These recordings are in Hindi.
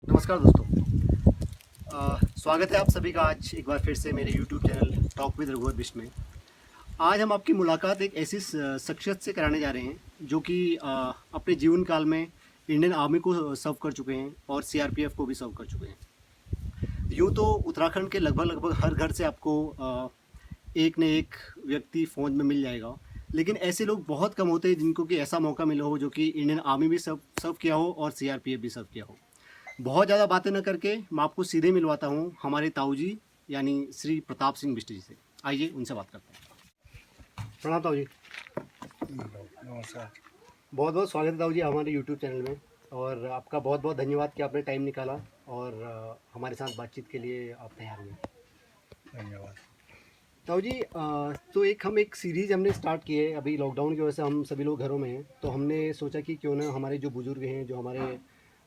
नमस्कार दोस्तों। स्वागत है आप सभी का आज एक बार फिर से मेरे YouTube चैनल टॉक विद रघुवर बिष्ट में। आज हम आपकी मुलाकात एक ऐसी शख्सियत से कराने जा रहे हैं जो कि अपने जीवन काल में इंडियन आर्मी को सर्व कर चुके हैं और सीआरपीएफ को भी सर्व कर चुके हैं। यूँ तो उत्तराखंड के लगभग लगभग हर घर से आपको एक न एक व्यक्ति फ़ौज में मिल जाएगा, लेकिन ऐसे लोग बहुत कम होते हैं जिनको कि ऐसा मौका मिला हो जो कि इंडियन आर्मी भी सर्व किया हो और सीआरपीएफ भी सर्व किया हो। बहुत ज़्यादा बातें न करके मैं आपको सीधे मिलवाता हूँ हमारे ताऊ जी यानी श्री प्रताप सिंह बिष्ट जी से। आइए उनसे बात करते हैं। प्रणाम ताऊ जी। नमस्कार। बहुत बहुत स्वागत है ताऊ जी हमारे यूट्यूब चैनल में, और आपका बहुत बहुत धन्यवाद कि आपने टाइम निकाला और हमारे साथ बातचीत के लिए आप तैयार हुए। धन्यवाद। ताऊ जी तो एक सीरीज़ हमने स्टार्ट की है। अभी लॉकडाउन की वजह से हम सभी लोग घरों में हैं, तो हमने सोचा कि क्यों ना हमारे जो बुज़ुर्ग हैं, जो हमारे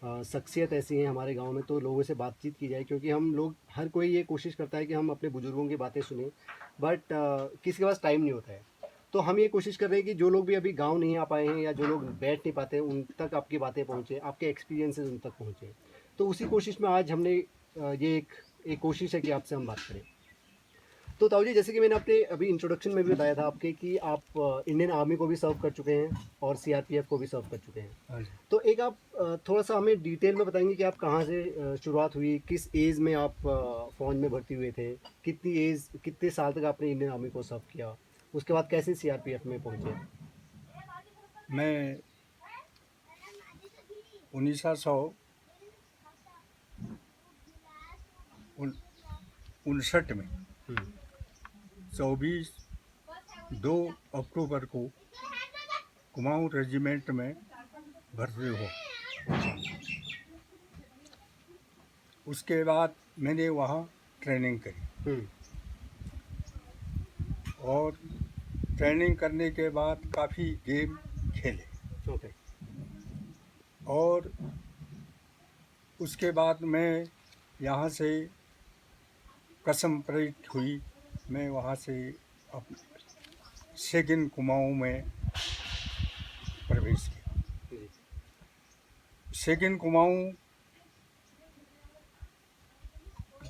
शख्सियत ऐसी हैं हमारे गांव में, तो लोगों से बातचीत की जाए, क्योंकि हम लोग हर कोई ये कोशिश करता है कि हम अपने बुज़ुर्गों की बातें सुने, बट किसी के पास टाइम नहीं होता है। तो हम ये कोशिश कर रहे हैं कि जो लोग भी अभी गांव नहीं आ पाए हैं या जो लोग बैठ नहीं पाते हैं उन तक आपकी बातें पहुँचे, आपके एक्सपीरियंसेस उन तक पहुँचे। तो उसी कोशिश में आज हमने ये एक कोशिश है कि आपसे हम बात करें। तो ताऊ जी, जैसे कि मैंने अपने अभी इंट्रोडक्शन में भी बताया था आपके कि आप इंडियन आर्मी को भी सर्व कर चुके हैं और सीआरपीएफ को भी सर्व कर चुके हैं। हाँ जी। तो एक आप थोड़ा सा हमें डिटेल में बताएंगे कि आप कहाँ से शुरुआत हुई, किस एज में आप फ़ौज में भर्ती हुए थे, कितने साल तक आपने इंडियन आर्मी को सर्व किया, उसके बाद कैसे सीआरपीएफ में पहुँचे। मैं 1959 में हम्म, 2 अक्टूबर को कुमाऊं रेजिमेंट में भर्ती हुआ। उसके बाद मैंने वहाँ ट्रेनिंग करी हम्म, और ट्रेनिंग करने के बाद काफ़ी गेम खेले ओके। और उसके बाद मैं यहाँ से कसम परेड हुई। मैं वहाँ से अप सेकंड कुमाऊं में प्रवेश किया। जी। सेकंड कुमाऊं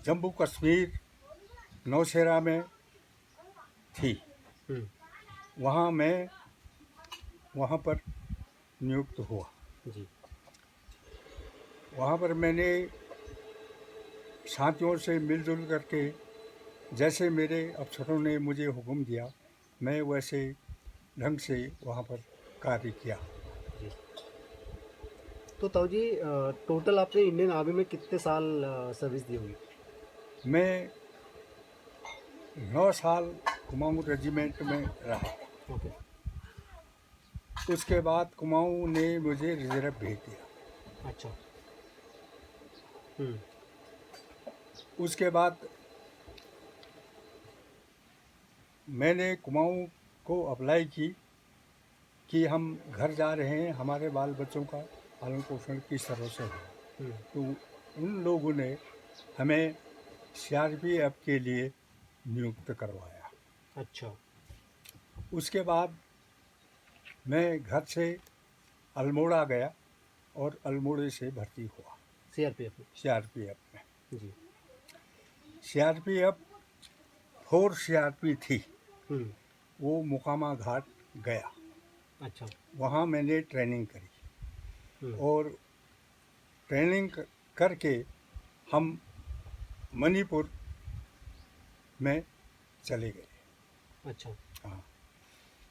जम्मू कश्मीर नौशेरा में थी। हम्म, वहाँ पर नियुक्त हुआ। जी। वहाँ पर मैंने साथियों से मिलजुल करके जैसे मेरे अफसरों ने मुझे हुक्म दिया, मैं वैसे ढंग से वहाँ पर कार्य किया। जी। तो ताऊ जी टोटल आपने इंडियन आर्मी में कितने साल सर्विस दी होगी। मैं 9 साल कुमाऊं रेजिमेंट में रहा। ओके। उसके बाद कुमाऊं ने मुझे रिजर्व भेज दिया। अच्छा। हम्म, उसके बाद मैंने कुमाऊं को अप्लाई की कि हम घर जा रहे हैं, हमारे बाल बच्चों का पालन पोषण किस तरह से हो। हम्म, तो उन लोगों ने हमें सीआरपीएफ के लिए नियुक्त करवाया। अच्छा। उसके बाद मैं घर से अल्मोड़ा गया और अल्मोड़े से भर्ती हुआ सीआरपीएफ में। सीआरपीएफ में। जी। सीआरपीएफ 4 सीआरपी थी। हम्म, वो मुकामा घाट गया, अच्छा। वहाँ मैंने ट्रेनिंग करी हम्म, और ट्रेनिंग करके हम मणिपुर में चले गए। अच्छा। हाँ,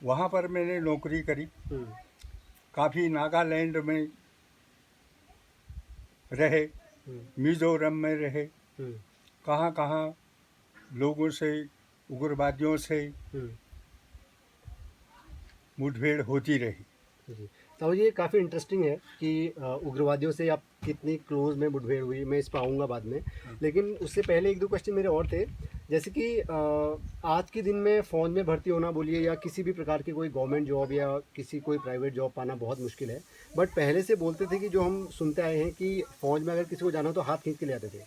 वहाँ पर मैंने नौकरी करी। हम्म, काफ़ी नागालैंड में रहे, हम्म, मिज़ोरम में रहे, हम्म, कहाँ कहाँ लोगों से, उग्रवादियों से हम्म, मुठभेड़ होती रही। जी। तो ये काफ़ी इंटरेस्टिंग है कि उग्रवादियों से आप कितनी क्लोज में मुठभेड़ हुई, मैं इस पर आऊँगा बाद में। लेकिन उससे पहले एक दो क्वेश्चन मेरे और थे। जैसे कि आज के दिन में फ़ौज में भर्ती होना बोलिए या किसी भी प्रकार की कोई गवर्नमेंट जॉब या किसी कोई प्राइवेट जॉब पाना बहुत मुश्किल है। बट पहले से बोलते थे कि जो हम सुनते आए हैं कि फ़ौज में अगर किसी को जाना हो तो हाथ खींच के ले आते थे,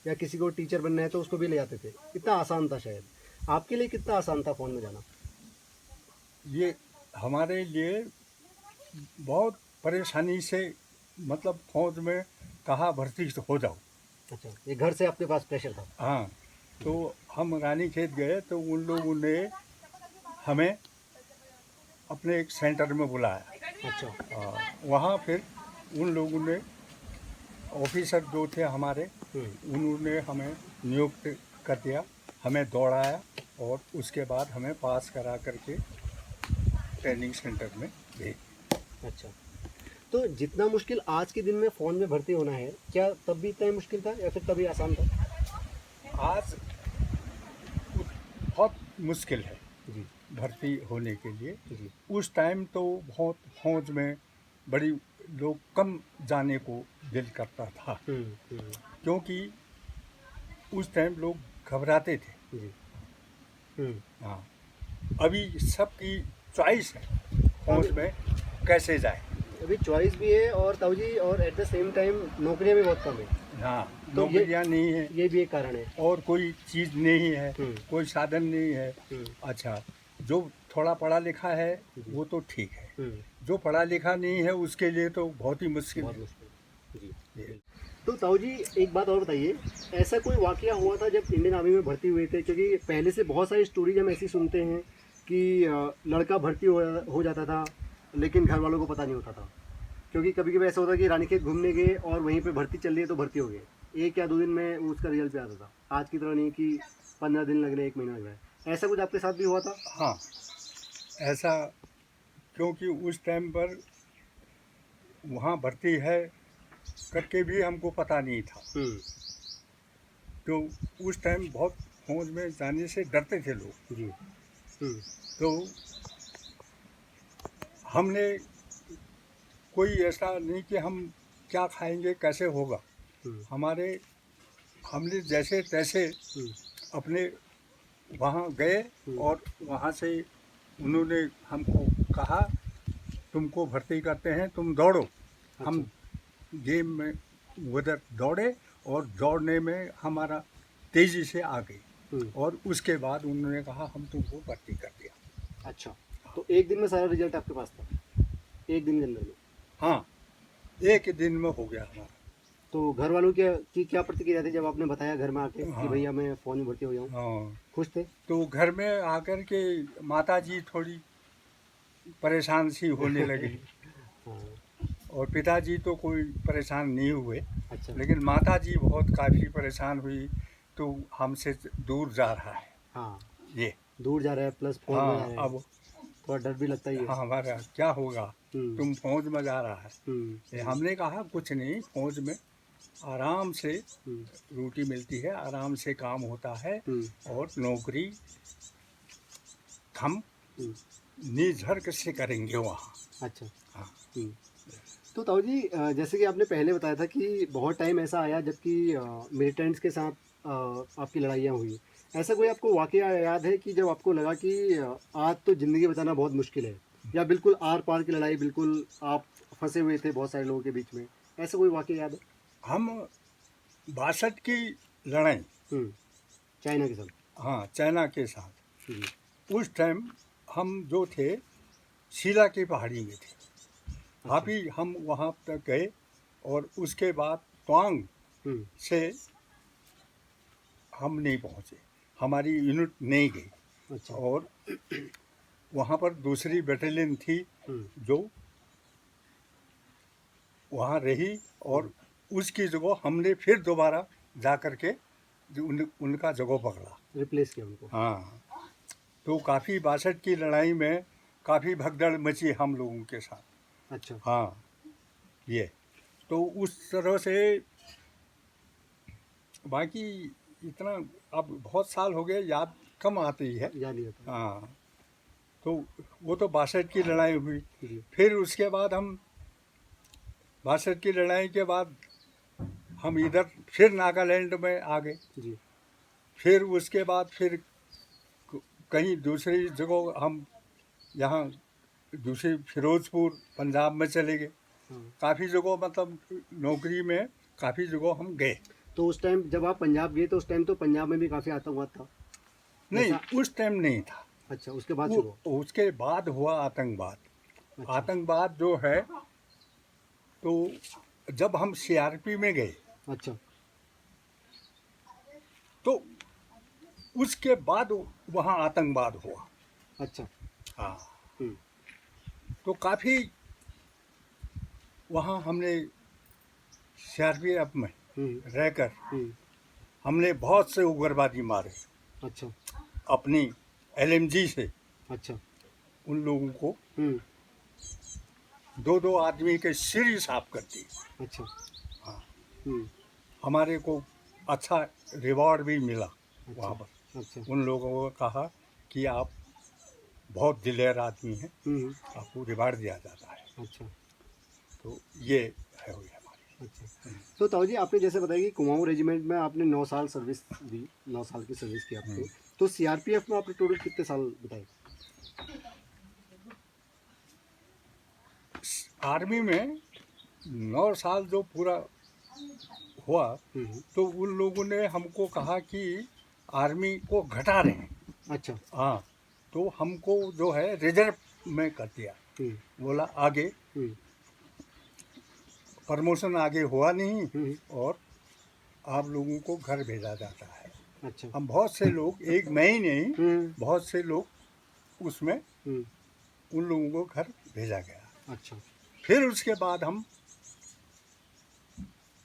या किसी को टीचर बनना है तो उसको भी ले आते थे। इतना आसान था शायद। आपके लिए कितना आसान था फ़ौज में जाना। ये हमारे लिए बहुत परेशानी से, मतलब फौज में कहा भर्ती हो जाओ। अच्छा, ये घर से आपके पास प्रेशर था? हाँ, तो हम रानीखेत गए तो उन लोगों ने हमें अपने एक सेंटर में बुलाया। अच्छा। वहाँ फिर उन लोगों ने, ऑफिसर जो थे हमारे, हम्म, उन्होंने हमें नियुक्त कर दिया, हमें दौड़ाया और उसके बाद हमें पास करा करके ट्रेनिंग सेंटर में भेज। अच्छा। तो जितना मुश्किल आज के दिन में फ़ोन में भर्ती होना है, क्या तब भी इतना ही मुश्किल था या फिर तभी आसान था? आज बहुत मुश्किल है जी। भर्ती होने के लिए। जी। उस टाइम तो बहुत फौज में बड़ी लोग कम जाने को दिल करता था, हम्म। क्योंकि उस टाइम लोग घबराते थे। जी। हम्म। हाँ, अभी सबकी चॉइस है हाँ, फौज में कैसे जाए। अभी चॉइस भी है और ताऊ जी, और एट द सेम टाइम नौकरियां भी बहुत कम है। हाँ, तो ये नौकरियां नहीं है ये भी एक कारण है। और कोई चीज़ नहीं है, हम्म। कोई साधन नहीं है। हम्म। अच्छा, जो थोड़ा पढ़ा लिखा है जी। वो तो ठीक है, हम्म। जो पढ़ा लिखा नहीं है उसके लिए तो बहुत ही मुश्किल बहुत है मुश्किल। जी। ये। तो ताऊ जी, एक बात और बताइए, ऐसा कोई वाकया हुआ था जब इंडियन आर्मी में भर्ती हुए थे? क्योंकि पहले से बहुत सारी स्टोरीज हम ऐसी सुनते हैं कि लड़का भर्ती हो जाता था लेकिन घर वालों को पता नहीं होता था। क्योंकि कभी कभी ऐसा होता है कि रानीखेत घूमने गए और वहीं पे भर्ती चल रही है तो भर्ती हो गए, 1 या 2 दिन में उसका रिजल्ट भी आता था। आज की तरह नहीं कि 15 दिन लग रहे हैं, 1 महीना लग रहा है। ऐसा कुछ आपके साथ भी हुआ था? हाँ, ऐसा, क्योंकि उस टाइम पर वहाँ भर्ती है करके भी हमको पता नहीं था। हम्म। तो उस टाइम बहुत फौज में जाने से डरते थे लोग। जी। हम्म। तो हमने कोई ऐसा नहीं कि हम क्या खाएंगे कैसे होगा, हम्म। हमारे हमने जैसे तैसे हम्म। अपने वहाँ गए हम्म। और वहाँ से उन्होंने हमको कहा तुमको भर्ती करते हैं, तुम दौड़ो। हम अच्छा। गेम में उधर दौड़े और दौड़ने में हमारा तेज़ी से आ गई हम्म। और उसके बाद उन्होंने कहा हम तुमको भर्ती कर दिया। अच्छा, तो एक दिन में सारा रिजल्ट आपके पास था? एक दिन के अंदर में? हाँ, एक दिन में हो गया हमारा। तो घर वालों की क्या प्रतिक्रिया थी जब आपने बताया घर में आके कि हाँ। भैया मैं फ़ौज में भर्ती हो गया हूँ? हाँ, खुश थे? तो घर में आकर के माता जी थोड़ी परेशान सी होने लगी हाँ। और पिताजी तो कोई परेशान नहीं हुए, अच्छा। लेकिन माता जी बहुत काफ़ी परेशान हुई। तो हमसे दूर जा रहा है हाँ, ये। दूर जा रहा है प्लस फौज में जा हाँ, रहा है, अब थोड़ा डर भी लगता ही है। हाँ, हमारा क्या होगा, हम्म। तुम फौज में जा रहा है। हम्म। ये हम्म। हमने कहा कुछ नहीं, फौज में आराम से हम्म। रोटी मिलती है, आराम से काम होता है हम्म। और नौकरी हम हम्म। निर्झर से करेंगे वहाँ। अच्छा। हाँ। हम्म। तो ताऊ जी, जैसे कि आपने पहले बताया था कि बहुत टाइम ऐसा आया जबकि मिलिटेंट्स के साथ आपकी लड़ाइयाँ हुई। ऐसा कोई आपको वाकया याद है कि जब आपको लगा कि आज तो ज़िंदगी बचाना बहुत मुश्किल है, या बिल्कुल आर पार की लड़ाई, बिल्कुल आप फंसे हुए थे बहुत सारे लोगों के बीच में? ऐसा कोई वाकया याद है? हम 62 की लड़ाई, हम्म। चाइना के साथ? हाँ, चाइना के साथ, जी। उस टाइम हम जो थे शीला की पहाड़ी में थे। अच्छा। अभी हम वहाँ तक गए और उसके बाद तवांग हम्म। से हम नहीं पहुँचे, हमारी यूनिट नहीं गई। अच्छा। और वहाँ पर दूसरी बटालियन थी हम्म। जो वहाँ रही और उसकी जगह हमने फिर दोबारा जा कर के उनका जगह पकड़ा। रिप्लेस किया उनको? हाँ, तो काफ़ी 62 की लड़ाई में काफ़ी भगदड़ मची हम लोगों के साथ। अच्छा। हाँ, ये तो उस तरह से बाकी इतना, अब बहुत साल हो गए, याद कम आती है। याद नहीं आता? हाँ, तो वो तो 62 की लड़ाई हुई। जी। फिर उसके बाद हम 62 की लड़ाई के बाद हम इधर फिर नागालैंड में आ गए। जी। फिर उसके बाद फिर कहीं दूसरी जगह हम यहाँ दूसरी फिरोजपुर पंजाब में चले गए। हाँ। काफ़ी जगह मतलब नौकरी में काफ़ी जगह हम गए। तो उस टाइम जब आप पंजाब गए तो उस टाइम तो पंजाब में भी काफ़ी आतंकवाद था नहीं, जैसा? उस टाइम नहीं था। अच्छा, उसके बाद वो शुरू हुआ? उसके बाद हुआ आतंकवाद। अच्छा। आतंकवाद जो है, तो जब हम सीआरपी में गए अच्छा। तो उसके बाद वहाँ आतंकवाद हुआ। अच्छा। हाँ, हम्म। तो काफ़ी वहाँ हमने सीआरपीएफ में हम्म। रहकर हम्म। हमने बहुत से उग्रवादी मारे अच्छा। अपनी एलएमजी से। अच्छा। उन लोगों को हम्म। 2-2 आदमी के सिर ही साफ कर दिए। अच्छा। हाँ, हम्म। हमारे को अच्छा रिवॉर्ड भी मिला वहाँ अच्छा। पर। अच्छा। उन लोगों को कहा कि आप बहुत दिलेर आदमी हैं, हम्म। आपको रिवॉर्ड दिया जाता है। अच्छा। तो ये है हुई हमारी। अच्छा। तो ताऊ जी, आपने जैसे बताया कि कुमाऊं रेजिमेंट में आपने 9 साल सर्विस दी, 9 साल की सर्विस की आपने, तो सीआरपीएफ में आपने टोटल कितने साल बिताए? आर्मी में 9 साल जो पूरा हुआ, हम्म। तो उन लोगों ने हमको कहा कि आर्मी को घटा रहे हैं। अच्छा। हाँ, तो हमको जो है रिजर्व में कर दिया। हम्म। बोला आगे हम्म। प्रमोशन आगे हुआ नहीं हम्म। और आप लोगों को घर भेजा जाता है। अच्छा। हम बहुत से लोग, एक मैं ही नहीं, हम्म। बहुत से लोग उसमें हम्म। उन लोगों को घर भेजा गया। अच्छा। फिर उसके बाद हम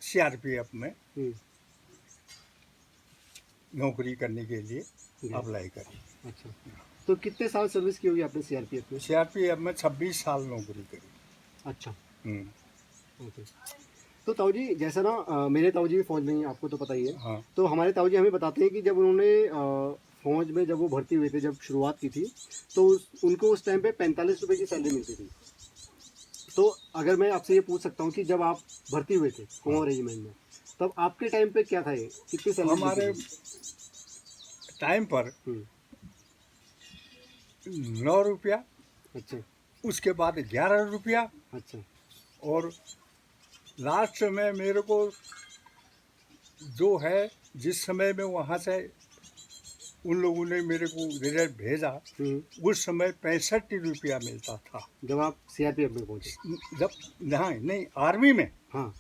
सीआरपीएफ में हम्म। नौकरी करने के लिए गए। अप्लाई करी। अच्छा। तो कितने साल सर्विस की होगी आपने सीआरपीएफ में? सीआरपीएफ में 26 साल नौकरी करी। अच्छा। हम्म। ओके। तो ताऊ जी, जैसा ना मेरे ताऊ जी भी फौज में ही हैं, आपको तो पता ही है। हाँ, तो हमारे ताऊ जी हमें बताते हैं कि जब उन्होंने फौज में जब वो भर्ती हुए थे, जब शुरुआत की थी, तो उनको उस टाइम पे 45 रुपये की सैलरी मिलती थी। तो अगर मैं आपसे ये पूछ सकता हूँ कि जब आप भर्ती हुए थे कुमाऊं रेजिमेंट में, तब आपके टाइम पे क्या था, ये कितनी सैलरी हमारे मिलती थी? टाइम पर हम्म। 9 रुपया, अच्छा। उसके बाद 11 रुपया, अच्छा। और लास्ट में मेरे को जो है, जिस समय में वहाँ से उन लोगों ने मेरे को रिजल्ट भेजा, हम्म। उस समय 65 रुपया मिलता था। जब आप सीआरपीएफ में पहुंचे? जब नहीं नहीं, आर्मी में। हाँ।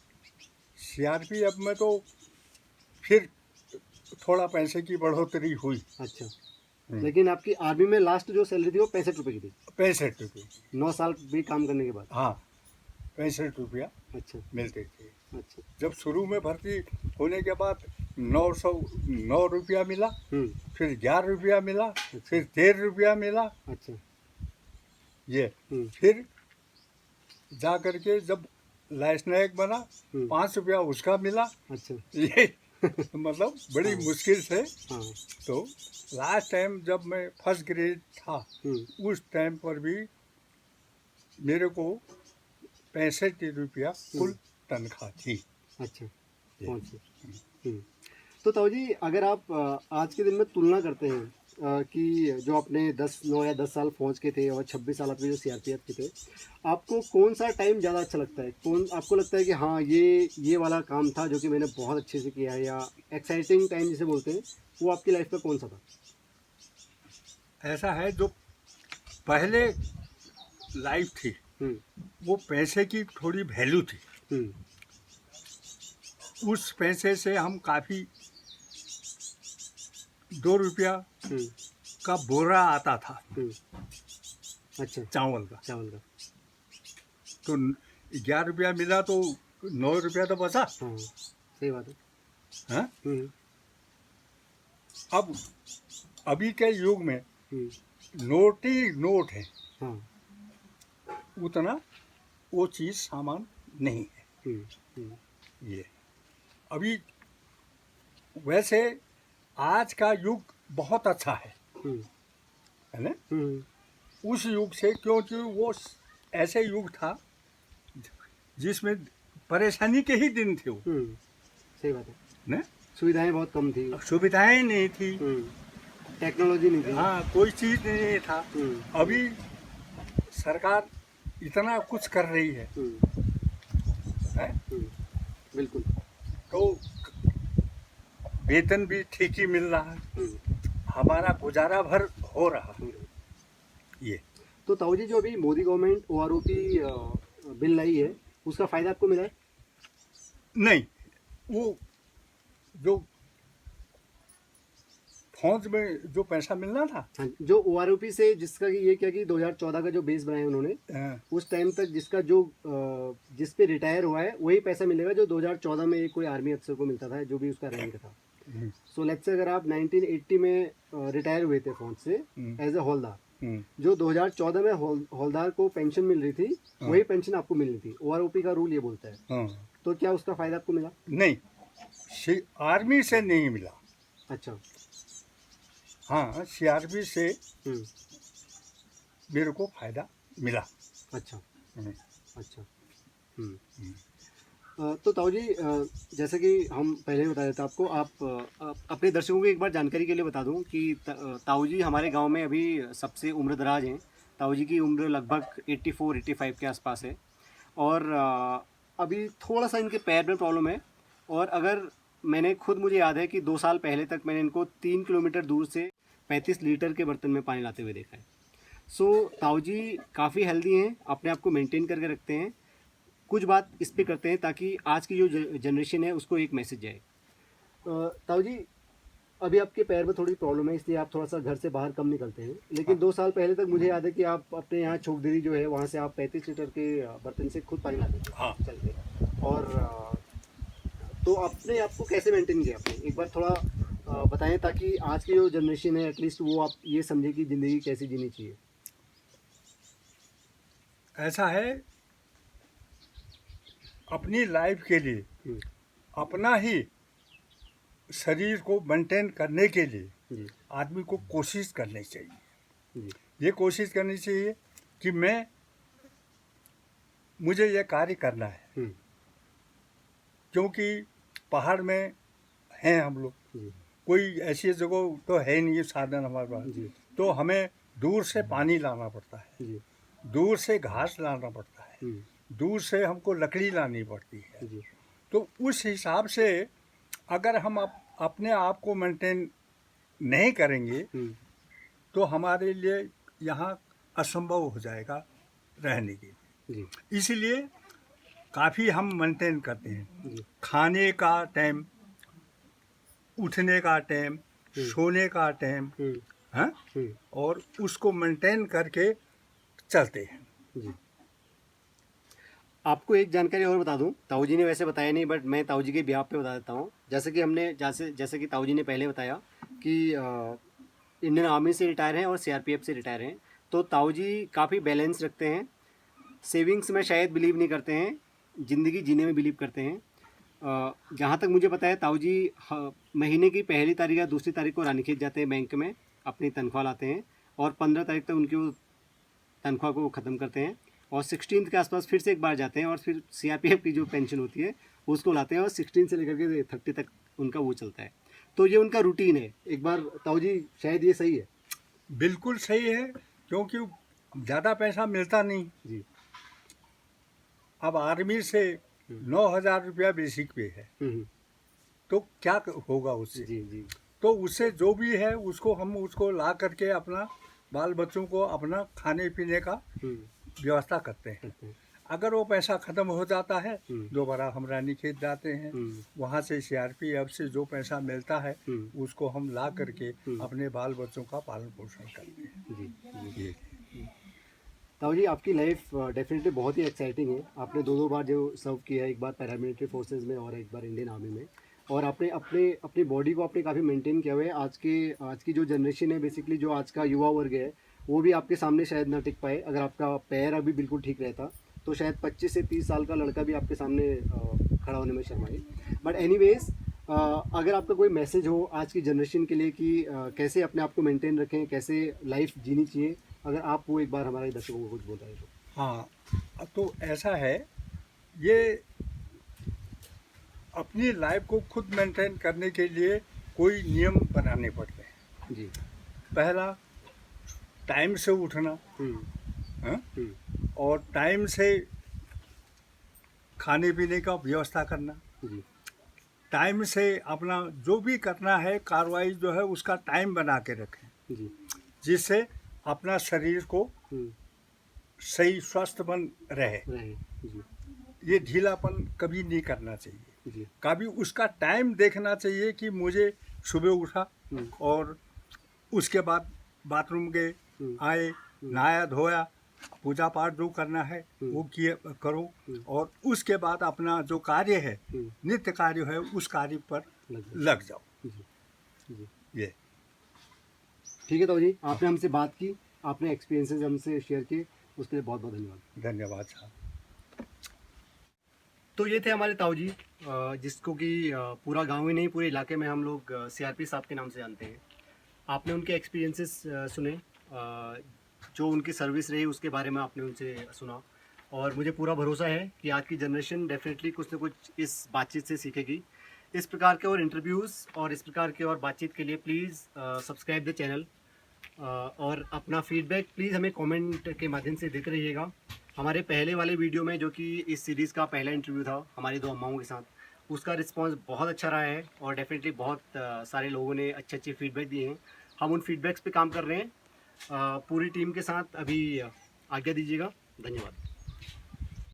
सीआरपीएफ में तो फिर थोड़ा पैसे की बढ़ोतरी हुई। अच्छा। लेकिन आपकी आर्मी में लास्ट जो सैलरी थी वो 65 रुपये की थी, 65 रुपये। 9 साल भी काम करने के बाद? हाँ, 65 रुपया अच्छा। मिलते थे। अच्छा। जब शुरू में भर्ती होने के बाद 909 रुपया मिला, हम्म। फिर 11 रुपया मिला, अच्छा। फिर 13 रुपया मिला। अच्छा। ये हम्म। फिर जा करके जब लाइस्नायक बना, हम्म। 5 रुपया उसका मिला। अच्छा। ये मतलब बड़ी हाँ। मुश्किल से। हाँ। तो लास्ट टाइम जब मैं फर्स्ट ग्रेड था, हम्म। उस टाइम पर भी मेरे को 65 रुपया कुल तनख्वाह थी। अच्छा। ये। पहुँचे। हम्म। तो ताऊ जी, अगर आप आज के दिन में तुलना करते हैं कि जो आपने 9 या 10 साल फौज के थे और 26 साल आपके जो सीआरपीएफ के थे, आपको कौन सा टाइम ज़्यादा अच्छा लगता है? कौन आपको लगता है कि हाँ, ये वाला काम था जो कि मैंने बहुत अच्छे से किया है, या एक्साइटिंग टाइम जिसे बोलते हैं, वो आपकी लाइफ में कौन सा था? ऐसा है, जो पहले लाइफ थी, हम्म। वो पैसे की थोड़ी वैल्यू थी। हम्म। उस पैसे से हम काफ़ी, 2 रुपया हम्म। का बोरा आता था हम्म। अच्छा। चावल का। चावल का। तो 11 रुपया मिला तो 9 रुपया तो बचा। हाँ, सही बात है। हाँ? हम्म। अब अभी के युग में हम्म। नोट ही नोट है, हाँ। उतना वो चीज़ सामान नहीं है। हम्म। हम्म। ये अभी वैसे आज का युग बहुत अच्छा हम्म। है ना, हम्म। उस युग से, क्योंकि वो ऐसे युग था जिसमें परेशानी के ही दिन थे वो। सही बात है। ना, सुविधाएं बहुत कम थी। सुविधाएं नहीं थी। टेक्नोलॉजी नहीं थी। हाँ, कोई चीज़ नहीं था। अभी सरकार इतना कुछ कर रही है, बिल्कुल। तो वेतन भी ठीक ही मिल रहा है, हमारा गुजारा भर हो रहा है। ये तो ताऊ जी, जो अभी मोदी गवर्नमेंट ओआरओपी बिल लाई है, उसका फ़ायदा आपको मिला है? नहीं, वो जो फौज में जो पैसा मिलना था, हाँ, जो ओआरओपी से जिसका कि ये क्या कि 2014 का जो बेस बनाया उन्होंने, उस टाइम तक जिसका जो जिस पे रिटायर हुआ है वही पैसा मिलेगा जो 2014 में कोई आर्मी अफसर को मिलता था, जो भी उसका रैंक था। सो लेट्स से अगर आप 1980 में रिटायर हुए थे फौज से एज ए हौलदार, जो 2014 में हौलदार को पेंशन मिल रही थी, वही पेंशन आपको मिलनी थी। ओआरओपी का रूल ये बोलता है। तो क्या उसका फायदा आपको मिला? नहीं, आर्मी से नहीं मिला। अच्छा। हाँ, सीआरपी से मेरे को फायदा मिला। अच्छा। हम्म। अच्छा। तो ताऊ जी, जैसे कि हम पहले ही बता देते आपको, आप अपने दर्शकों को एक बार जानकारी के लिए बता दूं कि ताऊ जी हमारे गांव में अभी सबसे उम्र दराज हैं। ताऊ जी की उम्र लगभग 84-85 के आसपास है, और अभी थोड़ा सा इनके पैर में प्रॉब्लम है। और अगर मुझे याद है कि 2 साल पहले तक मैंने इनको 3 किलोमीटर दूर से 35 लीटर के बर्तन में पानी लाते हुए देखा है। सो ताऊ जी काफ़ी हेल्दी हैं, अपने आप को मेंटेन करके रखते हैं। कुछ बात इस पे करते हैं ताकि आज की जो जनरेशन है उसको एक मैसेज जाए। ताऊ जी, अभी आपके पैर में थोड़ी प्रॉब्लम है, इसलिए आप थोड़ा सा घर से बाहर कम निकलते हैं, लेकिन 2 साल पहले तक मुझे याद है कि आप अपने यहाँ चौकदेरी जो है वहाँ से आप 35 लीटर के बर्तन से खुद पानी लाते थे। हाँ। चल के। और तो अपने आप को कैसे मेंटेन किया आपने, एक बार थोड़ा बताएं, ताकि आज की जो जनरेशन है एटलीस्ट वो आप ये समझे कि ज़िंदगी कैसे जीनी चाहिए। ऐसा है, अपनी लाइफ के लिए अपना ही शरीर को मेंटेन करने के लिए आदमी को कोशिश करनी चाहिए। ये कोशिश करनी चाहिए कि मुझे ये कार्य करना है, क्योंकि पहाड़ में हैं हम लोग, कोई ऐसी जगह तो है नहीं साधन हमारे पास, तो हमें दूर से पानी लाना पड़ता है, दूर से घास लाना पड़ता है, दूर से हमको लकड़ी लानी पड़ती है। तो उस हिसाब से अगर हम अपने आप को मेंटेन नहीं करेंगे तो हमारे लिए यहाँ असंभव हो जाएगा रहने के लिए। इसीलिए काफ़ी हम मेंटेन करते हैं, खाने का टाइम, उठने का टाइम, सोने का टाइम, हाँ, और उसको मेंटेन करके चलते हैं। आपको एक जानकारी और बता दूं, ताऊ जी ने वैसे बताया नहीं, बट मैं ताऊ जी के ब्याह पे बता देता हूँ। जैसे कि ताऊ जी ने पहले बताया कि इंडियन आर्मी से रिटायर हैं और सीआरपीएफ से रिटायर हैं, तो ताऊ जी काफ़ी बैलेंस रखते हैं। सेविंग्स में शायद बिलीव नहीं करते हैं, ज़िंदगी जीने में बिलीव करते हैं। जहाँ तक मुझे पता है, ताऊ जी महीने की पहली तारीख या दूसरी तारीख को रानीखेत जाते हैं बैंक में, अपनी तनख्वाह लाते हैं, और 15 तारीख तक उनकी वो तनख्वाह को ख़त्म करते हैं, और 16 के आसपास फिर से एक बार जाते हैं, और फिर सीआरपीएफ की जो पेंशन होती है उसको लाते हैं, और 16 से लेकर के 30 तक उनका वो चलता है। तो ये उनका रूटीन है। एक बार ताऊ जी, शायद ये सही है? बिल्कुल सही है, क्योंकि ज़्यादा पैसा मिलता नहीं जी। अब आर्मी से 9,000 रुपया बेसिक पे है, तो क्या होगा उससे? जी। तो उससे जो भी है उसको ला करके अपना बाल बच्चों को अपना खाने पीने का व्यवस्था करते हैं। अगर वो पैसा ख़त्म हो जाता है दोबारा हम रानीखेत जाते हैं, वहाँ से सीआरपीएफ से जो पैसा मिलता है उसको हम ला करके अपने बाल बच्चों का पालन पोषण करते हैं। जी। ताऊ जी, आपकी लाइफ डेफिनेटली बहुत ही एक्साइटिंग है। आपने 2 बार जो सर्व किया है, एक बार पैरामिलिट्री फोर्सेज में और एक बार इंडियन आर्मी में, और आपने अपनी बॉडी को आपने काफ़ी मेंटेन किया हुआ है। आज की जो जनरेशन है, बेसिकली जो आज का युवा वर्ग है, वो भी आपके सामने शायद ना टिक पाए। अगर आपका पैर अभी बिल्कुल ठीक रहता तो शायद 25 से 30 साल का लड़का भी आपके सामने खड़ा होने में शर्माए। बट एनीवेज, अगर आपका कोई मैसेज हो आज की जनरेशन के लिए कि कैसे अपने आप को मेंटेन रखें, कैसे लाइफ जीनी चाहिए, अगर आप वो एक बार हमारे दर्शकों को कुछ बोल रहे हो। हाँ, तो ऐसा है, ये अपनी लाइफ को खुद मेंटेन करने के लिए कोई नियम बनाने पड़ते हैं। जी। पहला, टाइम से उठना, हाँ? और टाइम से खाने पीने का व्यवस्था करना, टाइम से अपना जो भी करना है कार्रवाई जो है उसका टाइम बना के रखें, जिससे अपना शरीर को सही स्वस्थ बन रहे। ये ढीलापन कभी नहीं करना चाहिए। जी। कभी उसका टाइम देखना चाहिए कि मुझे सुबह उठा और उसके बाद बाथरूम गए, आए, नहाया धोया, पूजा पाठ जो करना है वो किए करो, और उसके बाद अपना जो कार्य है, नित्य कार्य है, उस कार्य पर लग जाओ। जी जी। ये ठीक है ताऊ जी, आपने हमसे बात की, आपने एक्सपीरियंसेस हमसे शेयर किए, उसके लिए बहुत बहुत धन्यवाद। धन्यवाद साहब। तो ये थे हमारे ताऊ जी, जिसको कि पूरा गांव ही नहीं पूरे इलाके में हम लोग CRP साहब के नाम से जानते हैं। आपने उनके एक्सपीरियंसेस सुने, जो उनकी सर्विस रही उसके बारे में आपने उनसे सुना, और मुझे पूरा भरोसा है कि आज की जनरेशन डेफिनेटली कुछ ना कुछ इस बातचीत से सीखेगी। इस प्रकार के और इंटरव्यूज़ और इस प्रकार के और बातचीत के लिए प्लीज़ सब्सक्राइब द चैनल, और अपना फीडबैक प्लीज़ हमें कमेंट के माध्यम से देते रहिएगा। हमारे पहले वाले वीडियो में, जो कि इस सीरीज़ का पहला इंटरव्यू था हमारी दो अम्माओं के साथ, उसका रिस्पांस बहुत अच्छा रहा है और डेफिनेटली बहुत सारे लोगों ने अच्छे अच्छे फीडबैक दिए हैं। हम उन फीडबैक्स पे काम कर रहे हैं पूरी टीम के साथ। अभी आज्ञा दीजिएगा, धन्यवाद।